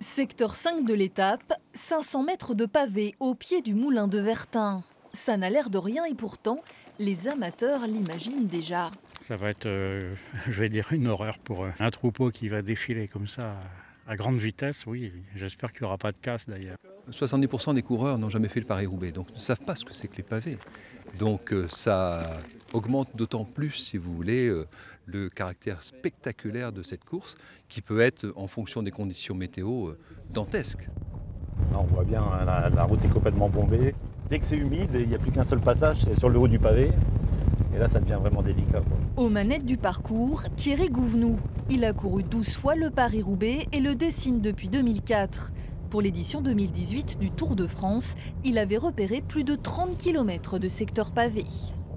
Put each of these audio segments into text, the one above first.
Secteur 5 de l'étape, 500 mètres de pavé au pied du moulin de Vertin. Ça n'a l'air de rien et pourtant, les amateurs l'imaginent déjà. Ça va être, je vais dire, une horreur pour un troupeau qui va défiler comme ça à grande vitesse. Oui, j'espère qu'il n'y aura pas de casse d'ailleurs. 70% des coureurs n'ont jamais fait le Paris-Roubaix, donc ne savent pas ce que c'est que les pavés. Donc ça augmente d'autant plus, si vous voulez, le caractère spectaculaire de cette course, qui peut être, en fonction des conditions météo, dantesque. Là, on voit bien, hein, la route est complètement bombée. Dès que c'est humide, il n'y a plus qu'un seul passage, c'est sur le haut du pavé. Et là, ça devient vraiment délicat, quoi. Aux manettes du parcours, Thierry Gouvenou. Il a couru 12 fois le Paris-Roubaix et le dessine depuis 2004. Pour l'édition 2018 du Tour de France, il avait repéré plus de 30 km de secteurs pavés.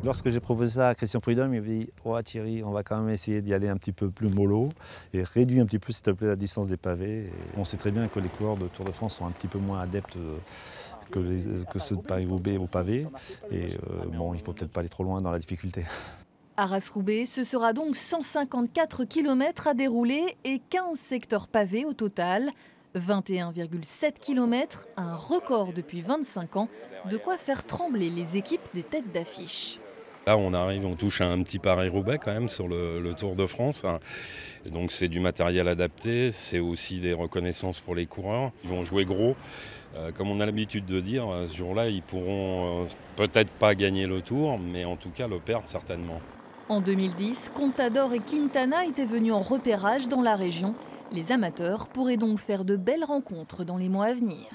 Lorsque j'ai proposé ça à Christian Prudhomme, il m'a dit « Ouais Thierry, on va quand même essayer d'y aller un petit peu plus mollo et réduire un petit peu, s'il te plaît, la distance des pavés. » Et on sait très bien que les coureurs de Tour de France sont un petit peu moins adeptes que ceux de Paris-Roubaix au pavé. Et bon, il ne faut peut-être pas aller trop loin dans la difficulté. Arras-Roubaix, ce sera donc 154 km à dérouler et 15 secteurs pavés au total. 21,7 km, un record depuis 25 ans, de quoi faire trembler les équipes des têtes d'affiche. Là, on touche à un petit Paris-Roubaix quand même sur le Tour de France. Et donc c'est du matériel adapté, c'est aussi des reconnaissances pour les coureurs. Ils vont jouer gros. Comme on a l'habitude de dire, ce jour-là, ils pourront peut-être pas gagner le Tour, mais en tout cas le perdre certainement. En 2010, Contador et Quintana étaient venus en repérage dans la région. Les amateurs pourraient donc faire de belles rencontres dans les mois à venir.